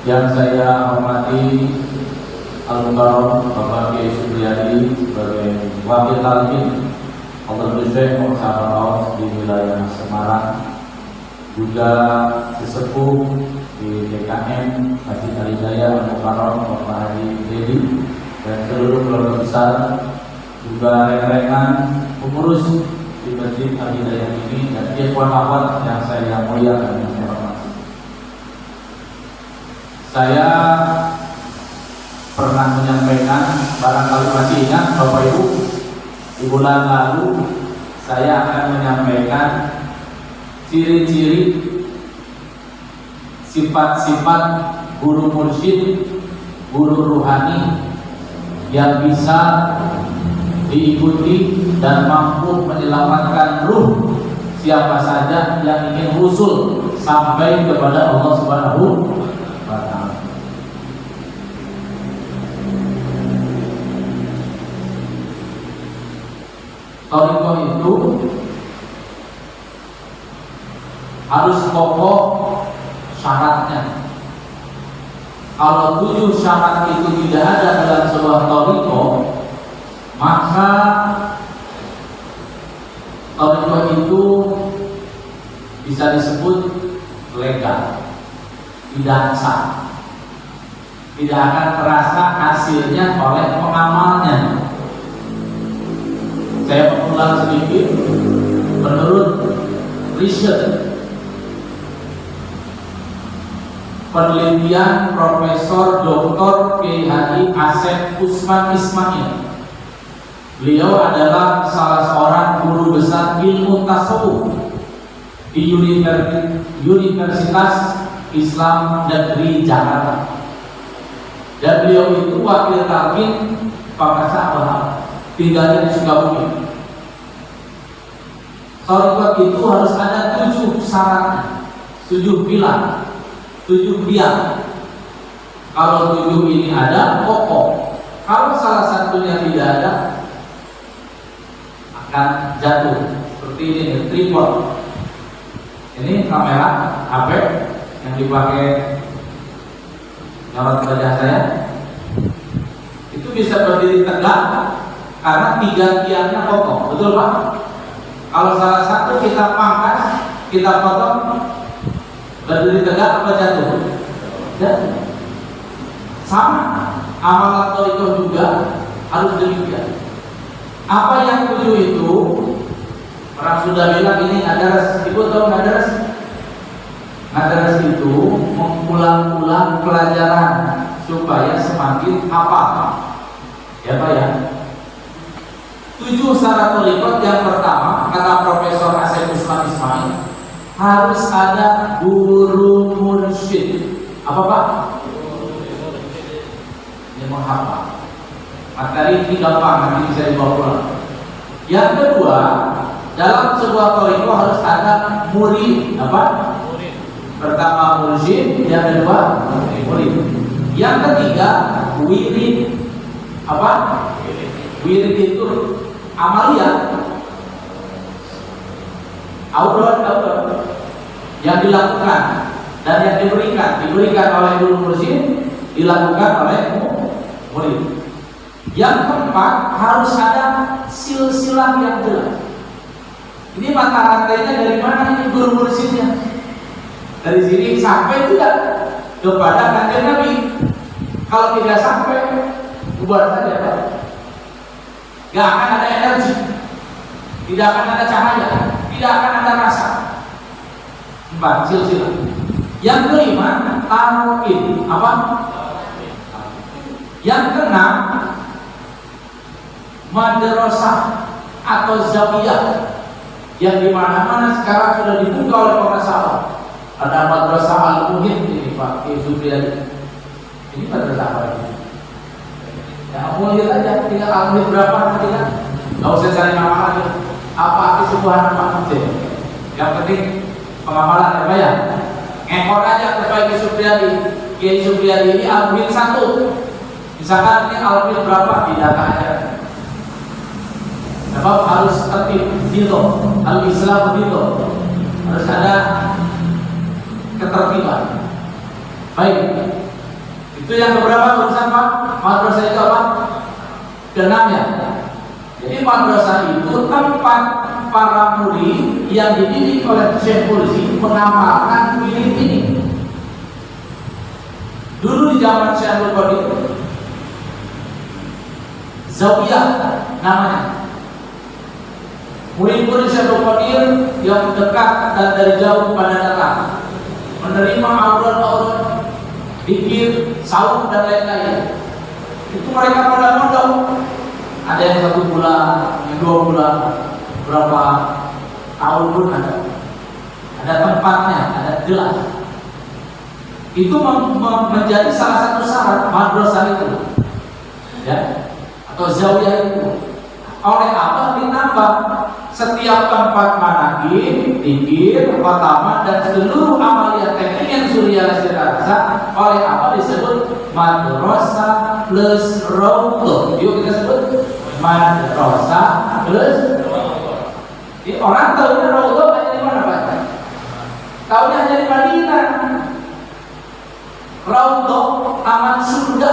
Yang saya hormati Al-Mukarram Bapak Kiai Supriyadi sebagai Wakil Talqin Fadhilul Syekh Muhammad di wilayah Semarang, juga sesepuh di DKM Masjid Al-Hidayah Al-Mukarram Bapak Haji Dedi dan seluruh keluarga besar, juga rekan-rekan pengurus di Masjid Al-Hidayah ini dan ikhwan akhwat yang saya muliakan dan saya hormati. Saya pernah menyampaikan, barangkali masih ingat Bapak Ibu, di bulan lalu saya akan menyampaikan ciri-ciri sifat-sifat guru mursyid, guru ruhani yang bisa diikuti dan mampu menyelamatkan ruh siapa saja yang ingin usul sampai kepada Allah Subhanahu wa Ta'ala. Thariqah itu harus pokok syaratnya. Kalau 7 syarat itu tidak ada dalam sebuah thariqah, maka thariqah itu bisa disebut legal, tidak sah, tidak akan terasa hasilnya oleh pengamalnya. Saya mengulang sedikit. Menurut riset penelitian Profesor Dr. K.H.I. Asep Usman Ismail, beliau adalah salah seorang guru besar ilmu tasawuf di Universitas Islam Negeri Jakarta, dan beliau itu wakil talqin Pakasa Wahab, tinggalnya di Sukabumi. Thariqah itu harus ada 7 syaratnya, 7 pilar, 7 biang. Kalau 7 ini ada, pokok. Kalau salah satunya tidak ada, akan jatuh. Seperti ini, tripod. Ini kamera HP yang dipakai nyorot wajah saya. Itu bisa berdiri tegak karena 3 tiangnya kokoh, betul Pak? Kalau salah satu kita pangkas, kita potong, berdiri tegak apa jatuh? Jatuh. Sama, amalan thariqah juga harus demikian. Apa yang 7 itu? Orang sudah bilang ini nadaras. Ibu tahu nadaras? Nadaras itu mengulang-ulang pelajaran supaya semakin hafal. Ya Pak ya? 7 syarat thariqah. Yang pertama, kata Profesor Asep Usman Ismail, harus ada guru mursyid. Apa Pak? Yang menghafal. Materi ini gampang, nanti bisa dibawa pulang. Yang kedua, dalam sebuah thariqah harus ada murid. Apa? Pertama mursyid, yang kedua murid. Yang ketiga wirid. Apa? Wirid itu amalia, aurot yang dilakukan dan yang diberikan oleh guru mursyid, dilakukan oleh murid. Yang keempat, harus ada silsilah yang jelas. Ini mata rantainya dari mana ini guru mursyidnya? Dari sini sampai tidak kepada kanjeng Nabi. Kalau tidak sampai, bubar saja Pak. Gak akan ada energi, tidak akan ada cahaya, tidak akan ada rasa. 4 silsilah. Yang kelima, talqin. Apa? Yang keenam, madrasah atau zawiyah, yang dimana-mana sekarang sudah dibuka oleh para sahabat. Ada madrasah Al-Muhid ini Pak Kiai Supriyadi. Ini madrasah apa ini? Ya, mau lihat aja, tinggal Al-Muhid berapa nanti kan? Gak usah cari nama lagi. Apa kesubuhan Pak Masjid? Yang penting pengamalan ya Pak ya. Ngekor aja ke Pak Kiai Supriyadi. Kiai Supriyadi ini Al-Muhid 1. Misalkan ini Al-Muhid berapa? Didata aja. Sebab harus tertib, gitu. Al-Islam gitu. Harus ada ketertiban. Baik. Itu yang keberapa urusan Pak? Madrasah itu apa? Keenamnya. Jadi madrasah itu tempat para murid yang dididik oleh Syekh Mursi mengamalkan ilmu ini. Dulu di zaman Syekh Abdul Qadir, Zawiyah namanya. Murid-murid Syekh Abdul Qadir yang dekat dan dari jauh pada datang menerima aurat-aurat, zikir, saum dan lain-lain. Itu mereka pada mondok. Ada yang 1 bulan, yang 2 bulan, berapa tahun pun ada. Ada tempatnya, ada jelas. Itu menjadi salah satu syarat madrasah itu, ya, atau zawiyah itu. Oleh apa ditambah setiap tempat manaqib, zikir, khatamah dan seluruh amaliyat teknik yang surya dirasa oleh apa disebut madrasah plus raudhah. Yuk kita sebut madrasah plus raudhah. Jadi orang tahunya raudhah hanya di mana Pak? Tahunya hanya di Madinah. Raudhah taman surga.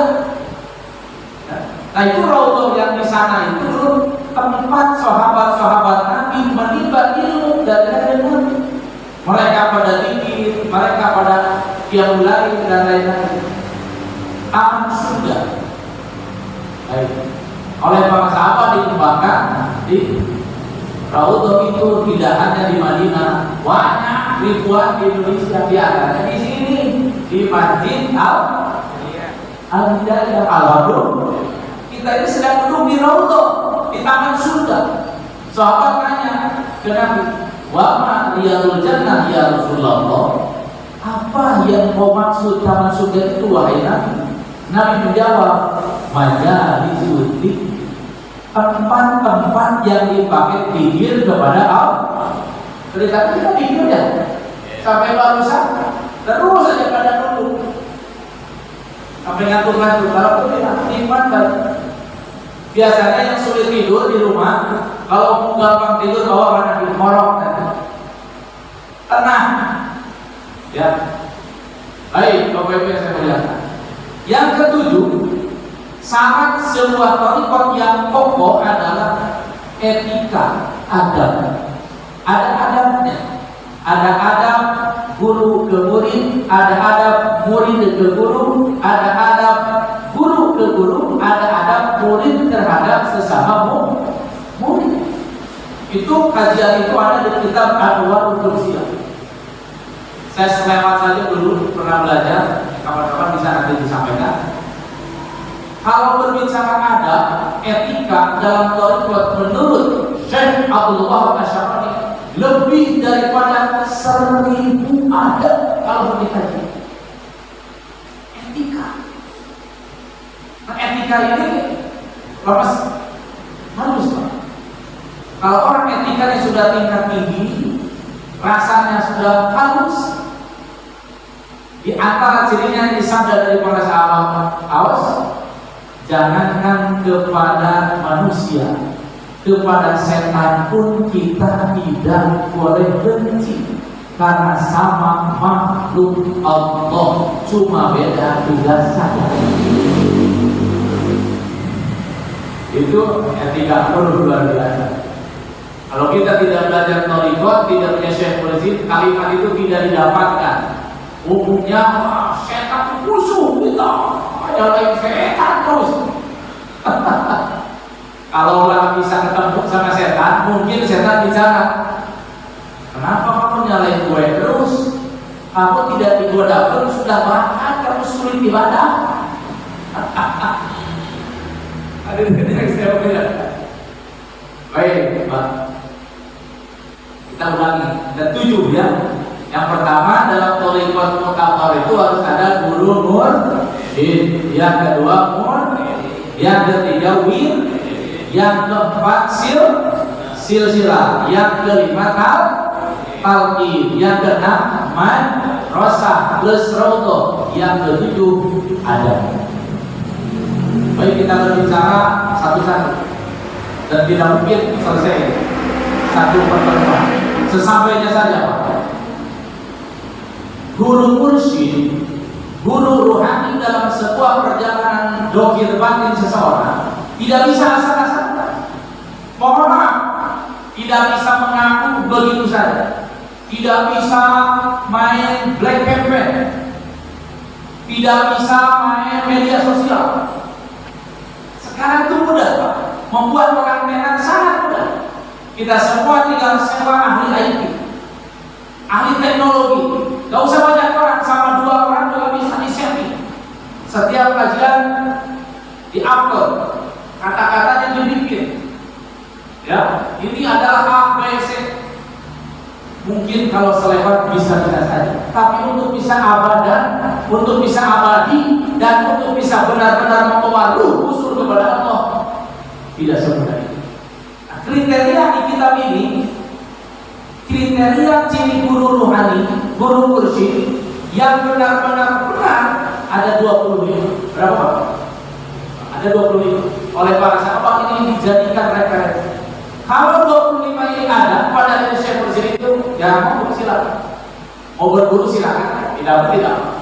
Nah itu raudhah yang di sana itu dulu tempat sahabat-sahabat Nabi menimba ilmu dari Nabi. Mereka pada zikir, mereka pada qiyamul lail dan lain-lain. Taman surga. Baik. Oleh para sahabat dikembangkan di raudhah itu tidak hanya di Madinah, banyak ribuan di Indonesia, di antaranya di sini di Masjid Al-Hidayah Al-Hadrum. Kita ini sedang duduk di raudhah, di taman surga. Sahabat tanya ke Nabi, "Wa ma riyadul jannah ya Rasulullah?" Apa yang kau maksud taman surga itu wahai Nabi? Nabi menjawab, "Majalisul dzikr." Tempat-tempat yang dipakai zikir kepada Allah. Cerita kita zikir ya. Sampai barusan terus saja pada duduk. Sampai ngantuk-ngantuk, kalau itu nikmat kan. Biasanya yang sulit tidur di rumah, kalau mau gampang tidur bawa anak di morok, tenang, ya. Baik, Bapak Ibu yang saya muliakan. Yang ketujuh, syarat sebuah thariqah yang kokoh adalah etika, adab. Ada adabnya, ada adab guru ke murid, ada adab murid ke guru, ada adab guru ke guru, ada adab murid terhadap sesama murid. Itu kajian itu ada di kitab Anwarul Qudusiyah. Saya selewat saja dulu pernah belajar, kawan-kawan bisa nanti disampaikan. Kalau berbicara adab, etika dalam thariqah menurut Syekh Abdul Wahab Asy-Syarani lebih daripada 1000 adab kalau dikaji. Etika. Nah, etika ini lepas harus Pak. Kalau orang etikanya sudah tingkat tinggi, rasanya sudah halus, di antara cirinya disabda dari para sahabat, awas, jangankan kepada manusia, kepada setan pun kita tidak boleh benci, karena sama makhluk Allah, cuma beda tugas saja. Itu etika perlu luar biasa. Kalau kita tidak belajar thariqah, tidak punya Syekh Mursi, kalimat itu tidak didapatkan. Umumnya setan musuh kita, ada lain setan terus. Kalau orang bisa ketemu sama setan, mungkin setan bicara, kenapa kamu nyalain gue terus? Kamu tidak digoda pun sudah bakat, kamu sulit ibadah. Ada yang saya bilang. Baik, Pak. Kita ulangi. Ada 7 ya. Yang pertama dalam thariqah muqarrar itu harus ada guru mursyid. Yang kedua yang ketiga yang keempat silsilah, yang kelima talqin, yang keenam madrasah plus raudhah, yang ketujuh adab. Baik, kita berbicara satu-satu dan tidak mungkin selesai satu pertemuan. Sesampainya saja Pak. Guru mursyid, guru rohani dalam sebuah perjalanan dohir batin seseorang tidak bisa asal-asalan. Mohon maaf, tidak bisa mengaku begitu saja, tidak bisa main black campaign, tidak bisa main media sosial. Sekarang itu mudah, Pak. Membuat orang tenar sangat mudah. Kita semua tinggal sewa ahli IT, ahli teknologi. Gak usah banyak orang, sama 2 orang juga bisa di-setting. Setiap kajian di-upload, kata-katanya dibikin. Ya, ini adalah A, B, C. Mungkin kalau selewat bisa-bisa saja, tapi untuk bisa abadan, untuk bisa abadi, dan untuk bisa benar-benar membawa ruh usul kepada Allah, tidak semudah itu. Nah, kriteria di kitab ini, kriteria ciri guru ruhani, guru mursyid yang benar-benar benar ada 25. Berapa? Ada 25. Oleh para sahabat ini dijadikan referensi. Kalau 25 ini ada pada Syekh Mursyid itu, ya mau silakan. Mau berguru silakan, tidak.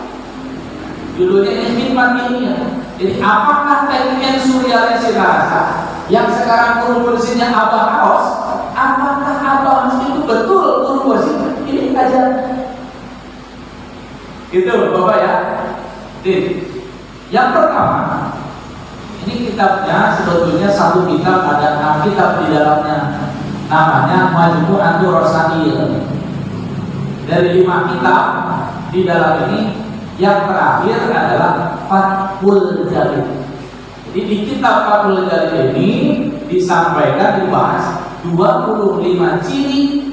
Judulnya ini khidmat ilmiah. Jadi apakah teknik Surya Resirasa yang sekarang guru mursyidnya Abah Aos, apakah Abah Aos itu betul guru mursyid? Ini kajian. Itu Bapak ya. Jadi, yang pertama, ini kitabnya sebetulnya satu kitab, ada 6 kitab di dalamnya. Namanya Majmu'atur Rasail. Dari 5 kitab di dalam ini, yang terakhir adalah Fathul Jalil. Jadi di kitab Fathul Jalil ini disampaikan, dibahas 25 ciri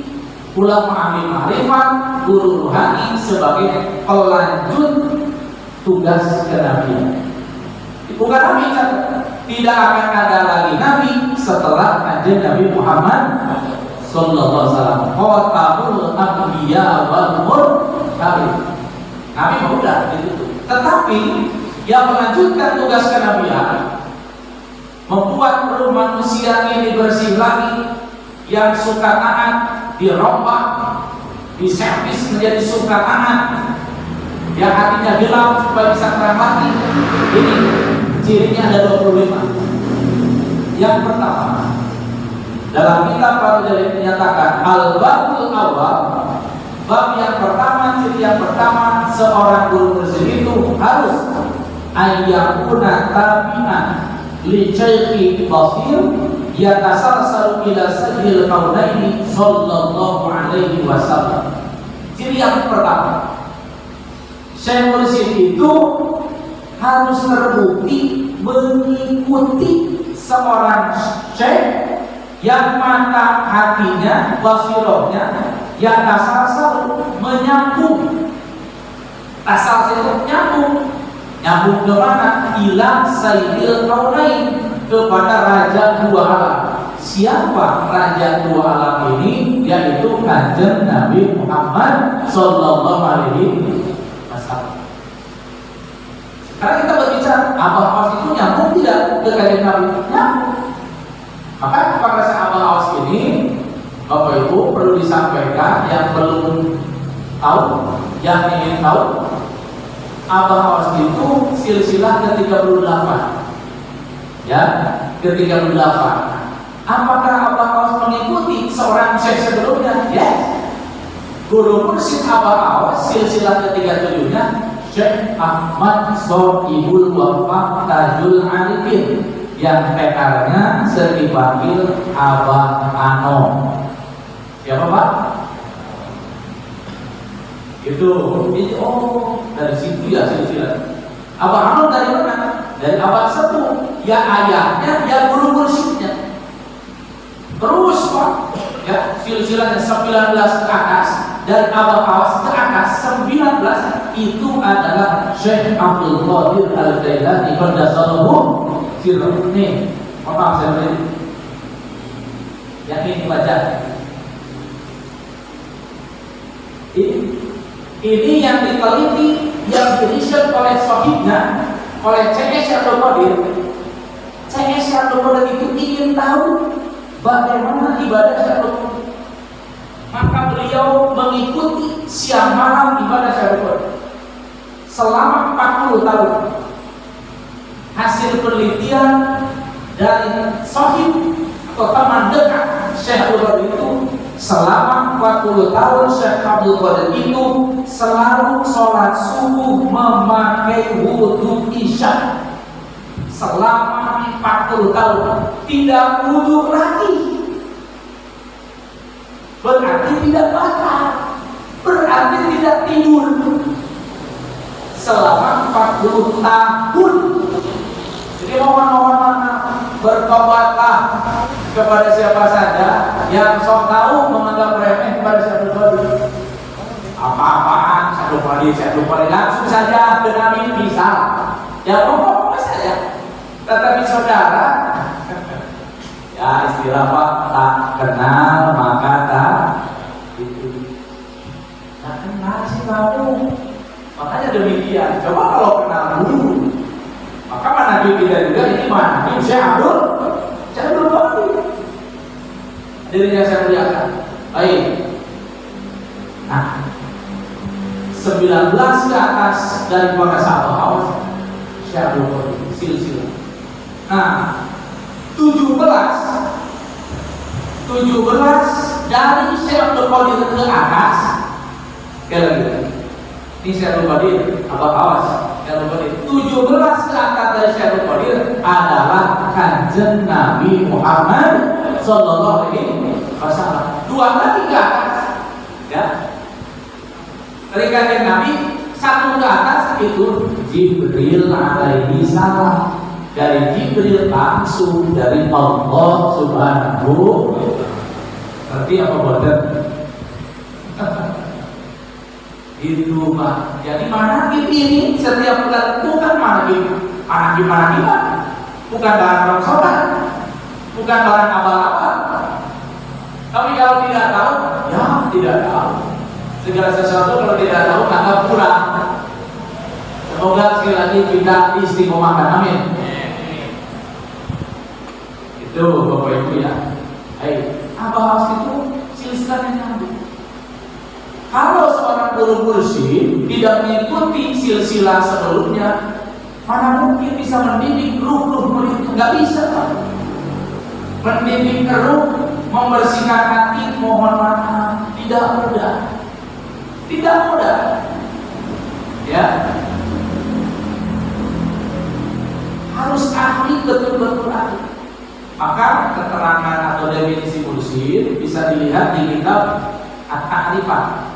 ulama ahli ma'rifat guru ruhani sebagai pelanjut tugas kenabian. Bukan Nabi, tidak akan ada lagi Nabi setelah ada Nabi Muhammad Sallallahu Alaihi Wasallam. Khatamul Anbiya wal Mursalin. Nabi mudah itu. Tetapi yang melanjutkan tugas kenabian, membuat ruh manusia ini bersih lagi, yang suka taat dirombak, diservis menjadi suka taat, yang hatinya gelap supaya bisa terang lagi. Ini cirinya ada 25. Yang pertama, dalam kitab Fathul Jalil menyatakan al-babul awal, bab yang pertama, ciri yang pertama, seorang guru mursyid itu harus ayyakuna tabi'an li syaikhi basir yatasalsalu ila sayyidil kaunaini sallallahu alaihi wasallam. Ciri yang pertama, Syekh Mursyid itu harus terbukti mengikuti seorang syekh yang mata hatinya, basirohnya, yang tasal menyambung. Tasal itu nyambung ke mana? Ila sayyidil kaunain, kepada raja 2 alam. Siapa raja 2 alam ini? Yaitu Kanjeng Nabi Muhammad sallallahu alaihi wasallam. Karena kita berbicara Abah Awas itu nyambung tidak ke Kanjeng Nabi? Nyambung. Maka kepada Abah Awas ini, Bapak Ibu perlu disampaikan yang belum tahu, yang ingin tahu, Abah Awas itu silsilah ke-38. Ya, ke-38. Apakah Abah Awas mengikuti seorang syekh sebelumnya? Ya. Guru mursyid Abah Awas silsilah ke-37-nya Syekh Ahmad Sohibul Wafah Tajul Arifin, yang tekarnya sering dipanggil Abah Ano. Siapa Pak? Itu dari situ ya silsilah. Abah Ano dari mana? Dari Abah Sepuh. Ya ayahnya, ya guru mursyidnya. Terus Pak, ya silsilahnya 19 ke atas, dari Abah Awas ke atas 19 itu adalah Syekh Abdul Qadir Al-Jailani Qaddasallahu sirruh. Nih, maaf saya beri. Yang ini baca. Ini yang diteliti, yang diriset oleh sahibnya, oleh C.S. Abdul Qadir. C.S. Abdul Qadir itu ingin tahu bagaimana ibadah Abdul Qadir. Maka beliau mengikuti siang malam ibadah Abdul Qadir. selama 40 tahun. Hasil penelitian dari sahib atau teman dekat Syekh Abdul Qadir itu, selama 40 tahun Syekh Abdul Qadir itu selalu sholat subuh memakai wudu isya. Selama 40 tahun tidak wudu lagi. Berarti tidak batal, berarti tidak tidur. Selama 40 tahun. Jadi mohon bertobatlah kepada siapa saja yang sok tahu menganggap remeh kepada Syekh Abdul Qadir. Apa-apaan Syekh Abdul Qadir langsung saja ke Nabi bisa. Ya pokoknya saja. Tetapi saudara, ya istilah Pak, tak kenal maka tak itu. Tak kenal sih kamu. Makanya demikian. Coba kalau kenal dulu, maka mana Nabi kita juga ini mana? Ini Syekh Abdul Qadir. Dirinya saya muliakan. Baik. Nah, 19 ke atas dari para sahabat awas Syekh Abdul Qadir silsilah. Nah, 17 dari Syekh Abdul Qadir ke atas. Kira-kira ini Syekh Abdul Qadir, apa awas? Syekh Abdul Qadir 17 ke atas dari Syekh Abdul Qadir adalah Kanjeng Nabi Muhammad sallallahu alaihi wasallam. 2 lagi ke atas, ya. Dari Kanjeng Nabi 1 ke atas itu Jibril alaihi salam. Dari Jibril langsung dari Allah Subhanahu. Berarti apa boten? Itu Pak. Jadi manaqib ini setiap bulan bukan manaqib bukan barang rongsokan, bukan barang abal-abal. Tapi kalau tidak tahu, ya tidak tahu. Segala sesuatu kalau tidak tahu anggap kurang. Semoga sekali lagi kita istiqomahkan, amin. Itu Bapak Ibu ya. Abal itu silsilahnya nyambung. Kalau seorang guru mursyid tidak mengikuti silsilah sebelumnya, mana mungkin bisa mendidik ruh murid? Nggak bisa, Pak. Mendidik ruh, membersihkan hati, mohon maaf, tidak mudah. Tidak mudah. Ya. Harus ahli, betul-betul ahli. Maka keterangan atau definisi mursyid bisa dilihat di kitab At-Ta'rifat.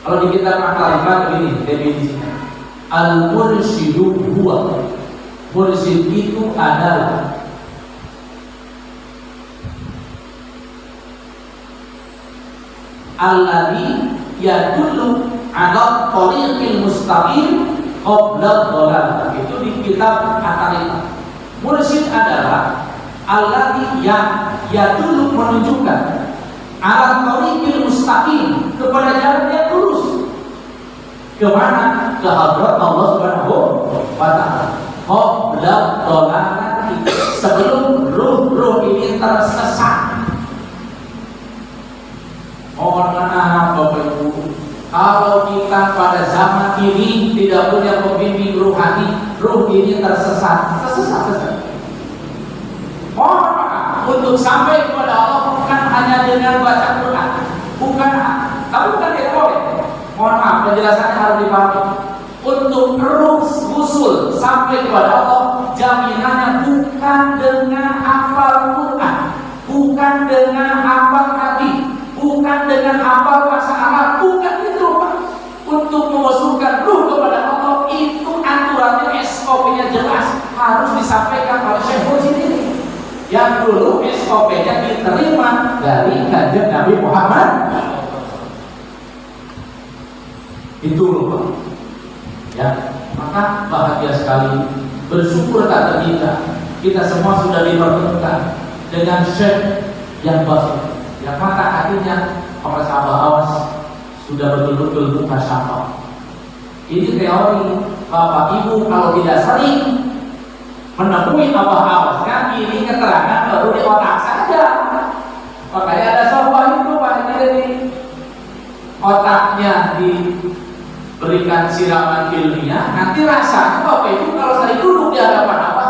Kalau di kitab At-Ta'rifat begini definisinya. Al-mursyidu huwa. Mursyid itu adalah alladzi yadullu 'ala thariqil mustaqim qabla dhalal. Itu di kitab At-Ta'rifat. Mursyid adalah alladzi yadullu menunjukkan ala thariqil mustaqim kepada jalan yang lurus. Kemana? Ke hadrat Allah Subhanahu wa ta'ala. Qabla dhalalati, sebelum ruh-ruh ini tersesat. Mohon maaf Bapak Ibu, kalau kita pada zaman ini tidak punya pembimbing rohani, ruh ini tersesat. Mohon maaf, untuk sampai kepada Allah bukan hanya dengan baca Quran, bukan, tapi bukan tidak boleh. Mohon maaf, penjelasannya harus dipahami. Untuk terus usul sampai kepada Allah, jaminannya bukan dengan hafal Quran, bukan dengan hafal hadis, bukan dengan hafal bahasa Arab, bukan itu, Pak. Untuk memasukkan ruh kepada Allah itu aturannya SOP-nya jelas, harus disampaikan oleh Syekh Mursyid ini. Yang dulu SOP-nya diterima dari Kanjeng Nabi Muhammad. Itu loh, Pak. Ya, maka bahagia sekali, bersyukur kata kita semua sudah dipertemukan dengan Syekh yang baik. Yang mata hatinya para sahabat awas sudah betul-betul buka syafa. Ini teori Bapak Ibu kalau tidak sering menemui Abah Awasnya, ini keterangan baru di otak saja. Makanya ada sobat itu Pak, jadi otaknya di berikan siraman ilmiah, nanti rasanya Bapak Ibu kalau saya duduk di hadapan apa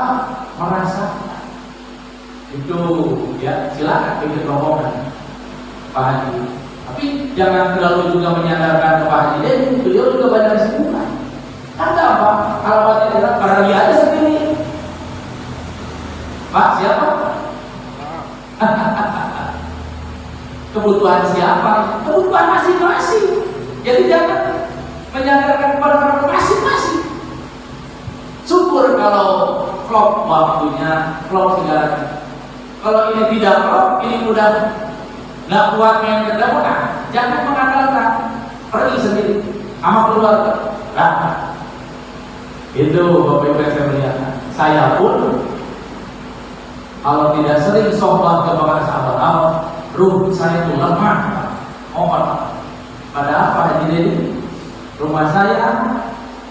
merasakan itu ya. Silakan bikin rombongan Pak Haji, tapi jangan terlalu juga menyandarkan ke Pak Haji. Dan beliau juga banyak kesibukan. Ada apa? Kalau Pak Haji bilang para dia aja sendiri. Pak siapa? Kebutuhan siapa? Kebutuhan masing-masing. Jadi jangan menyandarkan kepada orang masing-masing. Syukur kalau klop waktunya, klop segalanya. Kalau ini tidak klop, ini mudah nggak kuat main ketemu, jangan mengandalkan, pergi sendiri sama keluarga. Nah, itu Bapak Ibu yang saya muliakan. Saya pun kalau tidak sering sohbah kepada sahabat Allah, ruh saya itu lemah. Mohon pada apa Haji Dedi? Rumah saya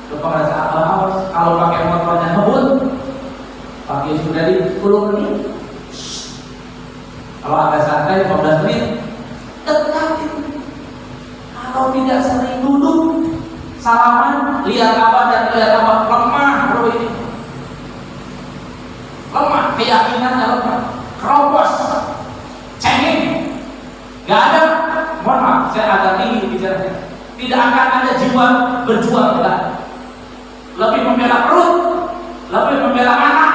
kepada sahabat Allah, kalau pakai motornya ngebut, pakai sudah di 10 menit. Kalau agak santai 15 menit, dekatin. Kalau tidak sering duduk, salaman, lihat apa dan lihat apa, lemah bro ini. Lemah, keyakinannya lemah, keropos, cengeng. Gak ada, mohon maaf, saya agak tinggi bicaranya. Tidak akan ada jiwa berjuang kita. Lebih membela perut, lebih membela anak,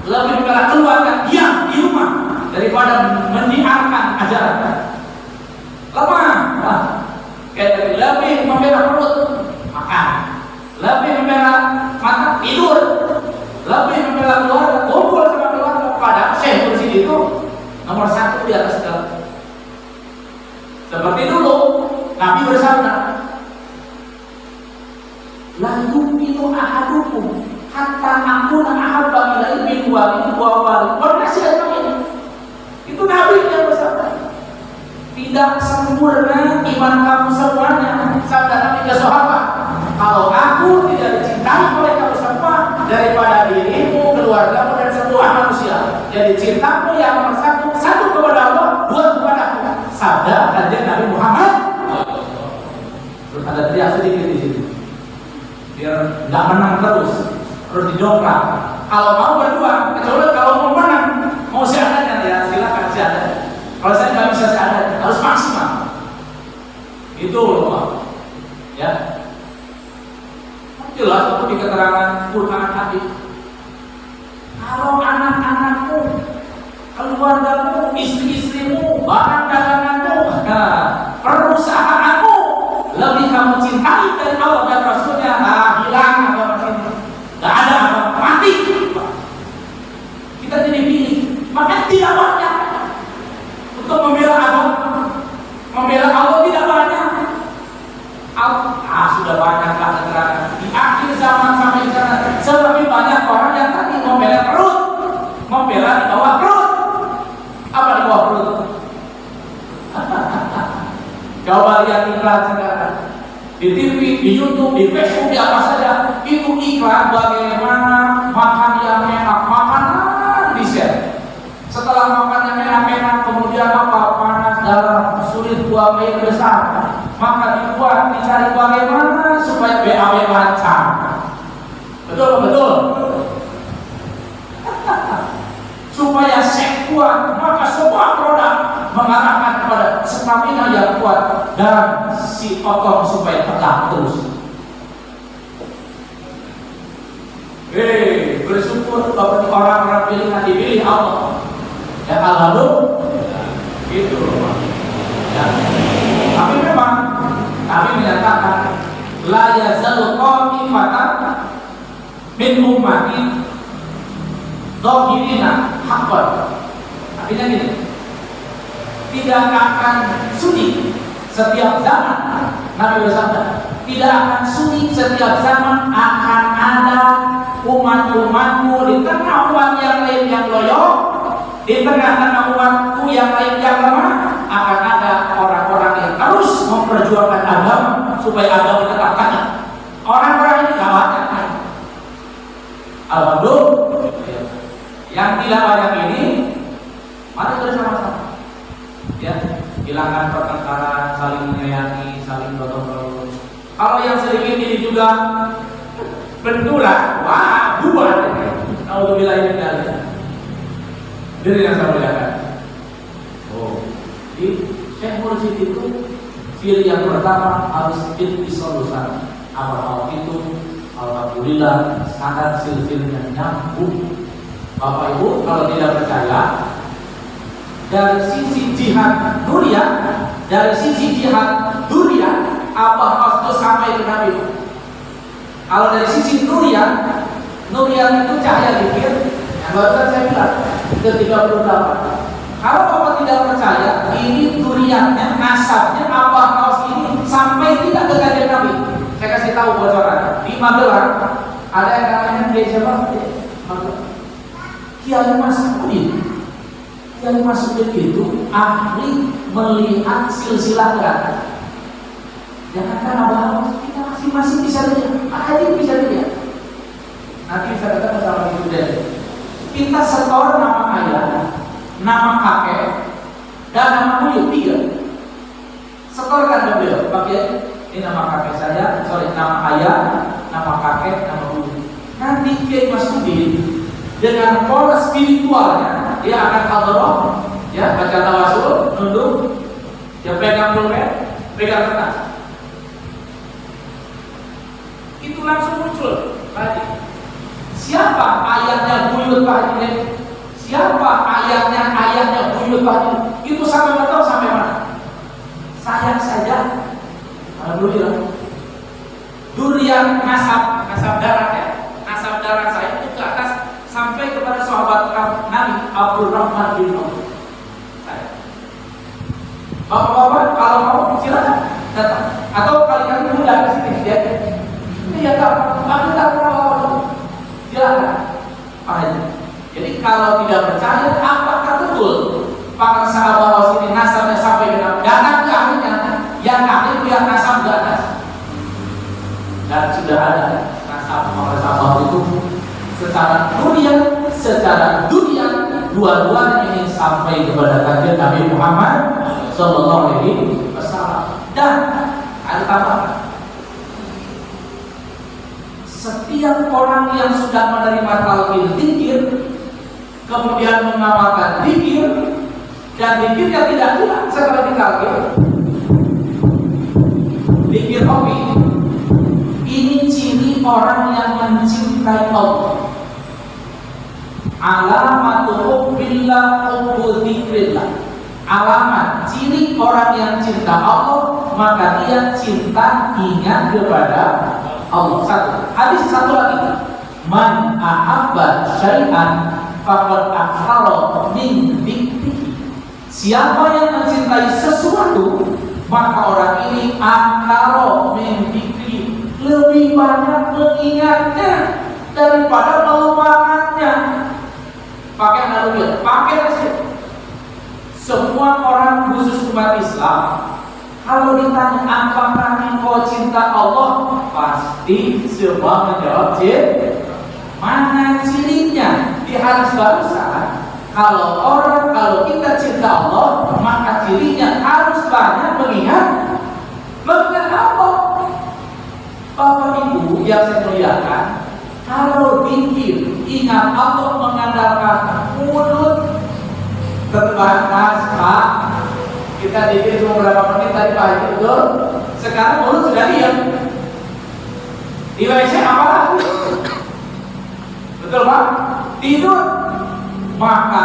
lebih membela keluarga, diam di rumah daripada menyiarkan ajaran. Lemah, lebih membela perut, makan, lebih membela mata, tidur, lebih membela keluarga, kumpul sama keluarga. Padahal Syekh Mursyid itu nomor 1 di atas segala. Seperti dulu Nabi bersabda, la yu'minu ahadukum hatta akuna ahabba ilaihi min walidihi wa walidihi. Itu Nabi yang bersabda. Tidak sempurna iman kamu semuanya, sabda Nabi ke sahabat. Kalau aku tidak dicintai oleh kamu semua daripada dirimu, keluargamu dan semua manusia. Jadi cintamu yang nomor satu kepada Allah, 2 kepada aku. Sabda Kanjeng Nabi Muhammad. Terus ada teriak sedikit di sini, biar nggak menang terus didongkrak. Kalau mau berdua, kecuali kalau mau menang, mau seadanya ya silakan seadanya. Kalau saya nggak bisa seadanya, harus maksimal. Itu loh Pak. Ya. Jelas itu di keterangan Quran tadi. Kalau anak-anakmu, keluargamu, istri-istrimu, barang daganganmu, perusahaanmu lebih kamu cintai dari Allah dan Rasulnya, hilang agama sini. Gak ada agama, mati. Kita jadi pilih, maka tidak banyak untuk membela agama, membela Allah tidak banyak. Sudah banyak keterangan di akhir zaman sampai sekarang. Lebih banyak orang yang tadi membela perut, membela di bawah perut. Apa di bawah perut? Coba lihat iklan sekarang di TV, di YouTube, di Facebook, di apa saja. Itu iklan bagaimana makan yang enak, makanan di share. Setelah makan yang enak-enak, kemudian apa? Panas dalam, sulit buang air besar. Maka dibuat, dicari bagaimana supaya BAW lancar. Betul. Supaya seks kuat, maka semua produk mengarahkan kepada stamina yang kuat dan si otot supaya tegak terus. Bersyukur bahwa orang-orang pilihan dipilih Allah. Ya alhamdulillah. Gitu. Ya. Tapi memang kami menyatakan la yazal qa'ifatan min ummati dhahirina haqqan. Artinya gini, tidak akan sulit setiap zaman. Nabi bersabda, tidak akan sulit setiap zaman akan ada umat-umatku di tengah umat yang lain yang loyo, di tengah-tengah umatku yang lain yang lemah, akan ada orang-orang yang terus memperjuangkan agama supaya agama tetap tegak. Orang-orang ini gak banyak. Alhamdulillah. Yang tidak banyak ini, mari bersama-sama. Ya, hilangkan pertengkaran, saling menyayangi, saling gotong royong. Kalau yang sedikit bilang benturan, wah bubar. Alhamdulillah ini dalil. Dari yang saya muliakan. Oh, di Syekh Mursyid itu ciri yang pertama harus intisolusan. Amal itu alhamdulillah sangat silsilahnya nyambung. Bapak Ibu kalau tidak percaya, dari sisi jihad dunia, apa itu sampai ke Nabi. Kalau dari sisi nurian itu cahaya zikir. Yang barusan saya bilang ke-38. Kalau Bapak tidak percaya, ini duriannya, nasabnya apa kaos ini sampai tidak ke kanjeng Nabi. Saya kasih tahu bocoran. Di Magelang ada yang namanya Kiai siapa? Kiai Masudin. Kiai Masudin itu ahli melihat silsilah gerakan. Jangankan abang, kita masih bisa lihat. Ahli bisa lihat. Nanti bisa kata masalah itu deh. Kita setor nama ayah, nama kakek, dan nama buyut 3. Setorkan ke beliau, pakai ini nama kakek saya, nama ayah, nama kakek, nama buyut. Nanti Kiai Masudin dengan pola spiritualnya dia akan hadroh, ya baca tawasul, nunduk, dia pegang pulpen, pegang kertas. Itu langsung muncul tadi. Siapa ayahnya buyut Pak Haji? Siapa ayahnya buyut Pak Haji? Itu sampai betul sampai mana? Saya saja, alhamdulillah, durian nasab darah ya, nasab darah saya itu ke atas sampai kepada sahabat Nabi Abdul Rahman bin Auf. Bapak-bapak kalau mau silakan datang, atau kalian mudah ke sini ya. Ini ya tak, aku tak pernah silakan. Jadi kalau tidak percaya, apakah betul para sahabat ini nasabnya sampai ke Nabi? Datang ke akhirnya, yang akhir itu yang nasab ke atas. Dan sudah ada nasab para sahabat itu secara dunia dua-duanya ini sampai kepada kanjeng Nabi Muhammad Sallallahu Alaihi Wasallam. Dan ada tambahan. Setiap orang yang sudah menerima talqin zikir, kemudian mengamalkan zikir, dan zikirnya tidak hilang setelah ditalqin, zikir hobi, ini ciri orang yang mencintai Allah. Alamatu hubbillah hubbu dzikrillah. Alamat ciri orang yang cinta Allah, maka dia cinta ingat kepada Allah. Satu. Hadis satu lagi. Man ahabba syai'an faqad akhara min dzikrihi. Siapa yang mencintai sesuatu, maka orang ini akhara min dzikri, lebih banyak mengingatnya daripada melupakannya. Pakai analogi, pakai nasi. Semua orang khusus umat Islam, kalau ditanya apakah engkau cinta Allah, pasti semua menjawab mana cirinya? Di hadis barusan, kalau kita cinta Allah, maka cirinya harus banyak mengingat Allah. Bapak Ibu yang saya muliakan, kalau zikir ingat Allah mengandalkan mulut terbatas, Pak. Kita zikir cuma berapa menit tadi Pak Haji, betul? Sekarang mulut sudah diam. Di WC apa? Betul Pak? Tidur. Maka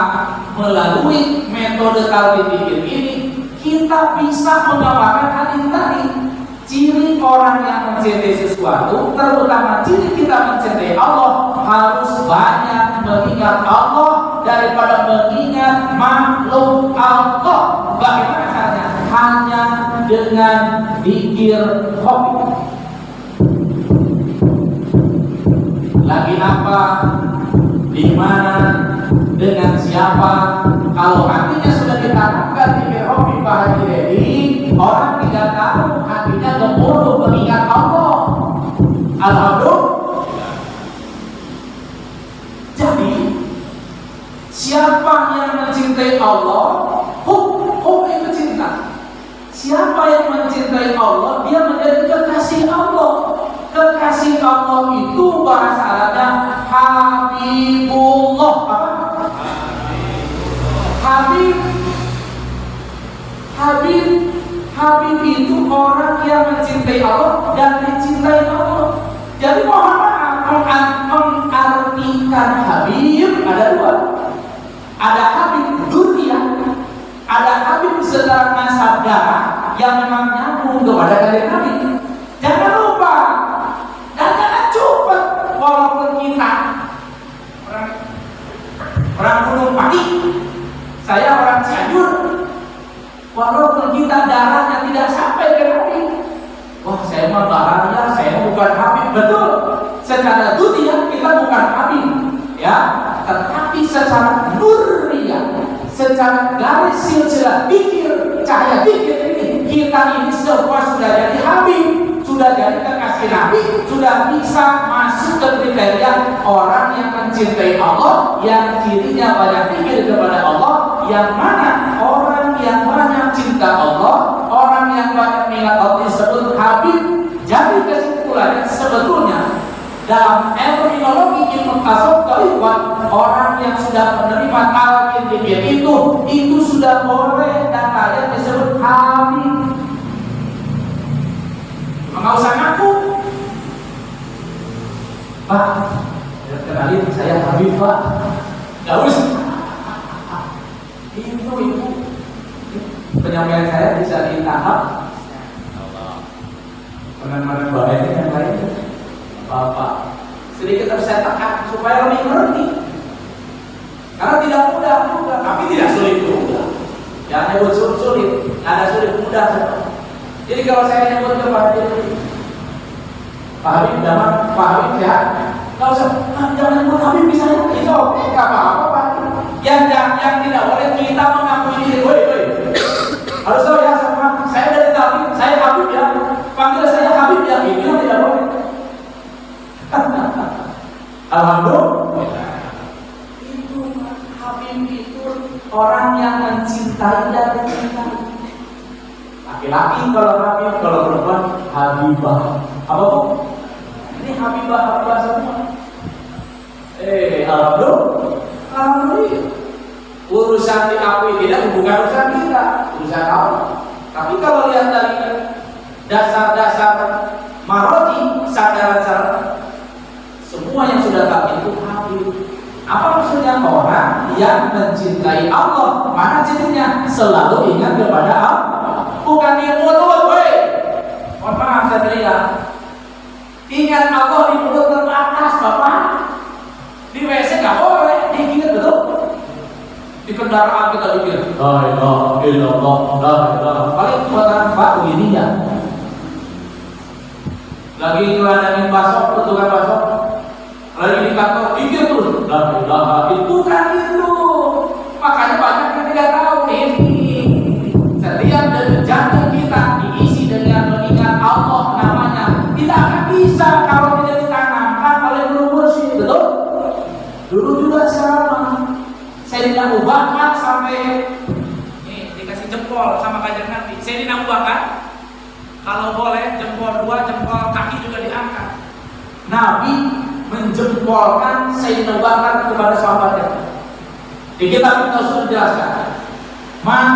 melalui metode talqin zikir ini kita bisa mengamalkan hadis tadi. Ciri orang yang mencintai sesuatu, terutama ciri kita mencintai Allah, harus banyak mengingat Allah daripada mengingat makhluk Allah. Bagaimana caranya? Hanya dengan zikir hobi. Lagi apa? Di mana? Dengan siapa? Kalau hatinya sudah ditanamkan zikir hobi Pak Haji Dedi, orang tidak tahu hatinya gemuruh mengingat Allah. Alhamdulillah. Jadi siapa yang mencintai Allah, hub itu cinta. Siapa yang mencintai Allah, dia menjadi kekasih Allah. kekasih Allah itu bahasa Arabnya Habibullah. Apa? Habib. Habib itu orang yang mencintai Allah dan dicintai Allah. Jadi mohon maaf, mengartikan Habib ada dua. Ada Habib dunia, ada Habib secara nasab darah yang memang nyambung kepada kalian Nabi. Jangan lupa dan jangan cepat, walaupun kita orang Gunung Pati, saya orang Cianjur, walaupun kita darahnya tidak sampai ke Nabi, wah saya mah bahaya, saya bukan Habib. Betul, secara dunia kita bukan Habib, ya, tetapi secara nuriyah, secara garis silsilah pikir, cahaya pikir ini, kita ini semua sudah jadi Habib, sudah jadi kekasih Nabi, sudah bisa masuk ke kriteria orang yang mencintai Allah, yang dirinya banyak pikir kepada Allah, yang mana orang yang banyak cinta Allah, orang yang banyak minat Allah disebut Habib. Jadi kesimpulannya sebetulnya dalam terminologi ilmu tasawuf tariqat, orang yang sudah menerima talqin itu sudah boleh dan kalian disebut Habib. Nggak usah ngaku, Pak, kenalin saya Habib Pak. Nggak usah. Itu penyampaian saya bisa ditangkap. Mana-mana bahaya yang lain, Bapak. Sedikit harus saya tekan supaya lebih mengerti. Karena tidak mudah juga, tapi tidak sulit juga. Jangan nyebut sulit, nggak ada sulit, mudah. Jadi kalau saya nyebut kepada diri Pak Habib, jangan Pak Habib sehat, nggak usah, jangan nyebut Habib bisa itu oke, nggak apa-apa Pak. Yang tidak boleh kita mengakui diri, woi, harus tahu ya sama saya dari Habib, saya Habib ya, panggil saya Habib ya, itu yang tidak boleh. Alhamdulillah. Itu Habib itu orang yang mencintai dan mencintai. Laki-laki kalau Habib, kalau perempuan Habibah. Apa bu? Ini Habibah semua. Alhamdulillah. Urusan diakui tidak bukan urusan kita, urusan Allah. Tapi kalau lihat dari dasar-dasar maroti, sadaran-sadaran, semua yang sudah tak itu Habib. Apa maksudnya? Orang yang mencintai Allah. Mana cirinya? Selalu ingat kepada Allah. Bukan di mulut, woi. Mohon maaf saya teriak. Ingat Allah di mulut terbatas, Bapak. Di WC nggak boleh, dikit betul. Di kendaraan kita dikit. La ilaha illallah, la ilaha. Paling buatan Pak begini ya. Lagi ngeladangin bakso, tukang bakso. Lagi di kantor, dikit terus. La ilaha illallah. Bukan itu. Makanya banyak yang tidak tahu ini. Setiap jantung kita diisi dengan mengingat Allah namanya. Tidak akan bisa kalau tidak ditanamkan oleh guru mursyid, betul? Dulu juga sama. Sayyidina Abu Bakar sampai dikasih jempol sama Kanjeng Nabi. Sayyidina Abu Bakar kalau boleh jempol dua, jempol kaki juga diangkat. Nabi menjempolkan Sayyidina Abu Bakar kepada sahabatnya. Di kitab Rasul dijelaskan, man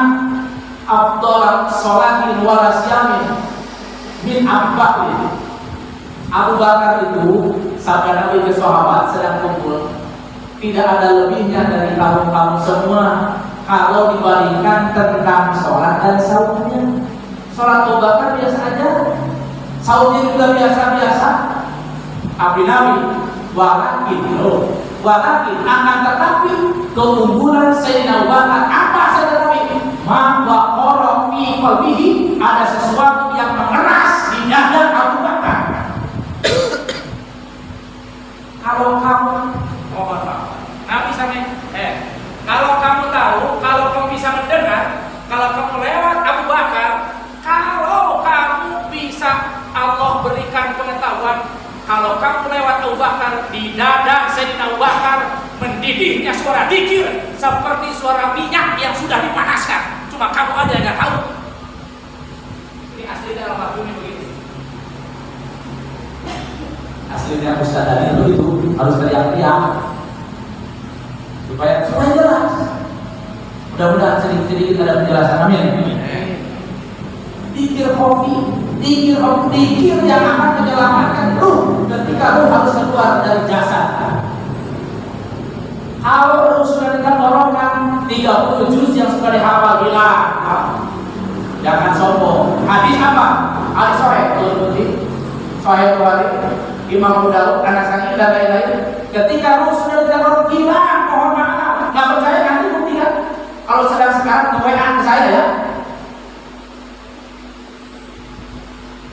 afdal sholatin wala siyamin min Abu Bakar. Abu Bakar itu sabda Nabi ke sahabat sedang kumpul, tidak ada lebihnya dari kamu semua kalau dibandingkan tentang sholat dan saumnya. Sholat Abu Bakar biasa aja, saumnya juga biasa-biasa. Abdi Nabi walakin akan tetapi keunggulan Sayyidina Abu Bakar apa saja Nabi? Ma waqara fi qalbihi, ada sesuatu yang mengeras di dada Abu Bakar. Kalau kamu Nabi sampai kalau kamu tahu, kalau kamu bisa mendengar, kalau kamu lewat Abu Bakar, kalau kamu bisa Allah berikan pengetahuan, kalau kamu lewat Abu Bakar, di dada Sayyidina Abu Bakar mendidihnya suara dikir seperti suara minyak yang sudah dipanaskan. Cuma kamu aja yang nggak tahu. Ini asli dalam waktu ini begitu. Aslinya Ustaz tadi itu harus teriak-teriak supaya jelas. Mudah-mudahan sedikit-sedikit ada penjelasan. Amin. Dikir yang akan menyelamatkan ruh ketika ruh harus keluar dari jasad. Kalau ruh sudah ditenggorokan 30 juz yang sudah dihafal bilang, jangan sombong. Hadis apa? Hadis Sahih Bukhari, Imam Abu Dawud, An-Nasa'i dan lain-lain. Ketika ruh sudah ditenggorokan bilang, mohon maaf, nggak percaya nanti buktikan. Kalau sedang sekarang nge-WA ke saya ya.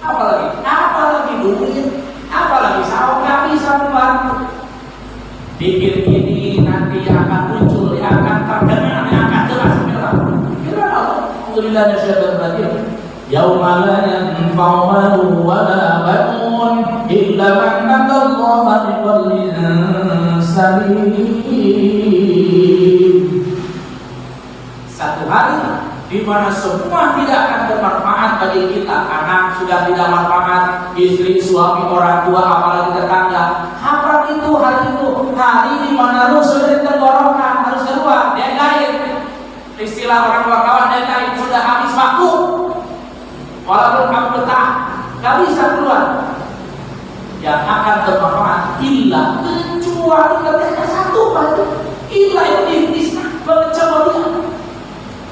Apalagi duit, apalagi sahur, nggak bisa membantu. Pikir ini nanti akan muncul, yang akan terdengar, yang akan jelas firman Allah. Alhamdulillah syaitan berarti. Yauma la yanfa'u malun wa la banun illa man atallaha biqalbin salim. Satu hari di mana semua tidak akan bermanfaat bagi kita. Anak sudah tidak manfaat, istri, suami, orang tua, apalagi tetangga. Kapan itu hari itu? Hari di mana ruh sudah ditenggorokan, harus keluar, deadline. Istilah orang wartawan, deadline sudah habis waktu. Walaupun kamu betah, gak bisa keluar. Yang akan bermanfaat illa, kecuali katanya satu baju. Illa itu disna, mencoba dia.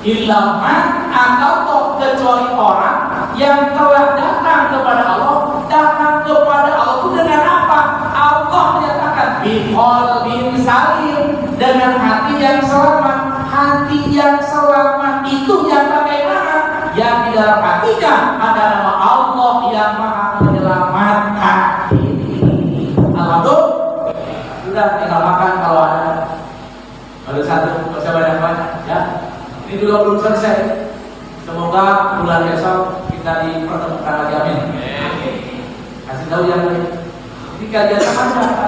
Ilaman atau kecuali orang yang telah datang kepada Allah. Datang kepada Allah itu dengan apa? Allah menyatakan biqalbin salim, dengan hati yang selamat. Hati yang selamat itu yang bagaimana? Yang di dalam hatinya ada nama Allah yang maha menyelamatkan. Alhamdulillah. Sudah tinggal makan kalau ada satu, bisa banyak-banyak ya. Ini juga belum selesai. Semoga bulan besok kita dipertemukan lagi. Amin. Kasih tahu yang lain. Ini kajian apa?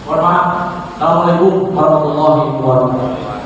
Mohon maaf. Assalamualaikum warahmatullahi wabarakatuh.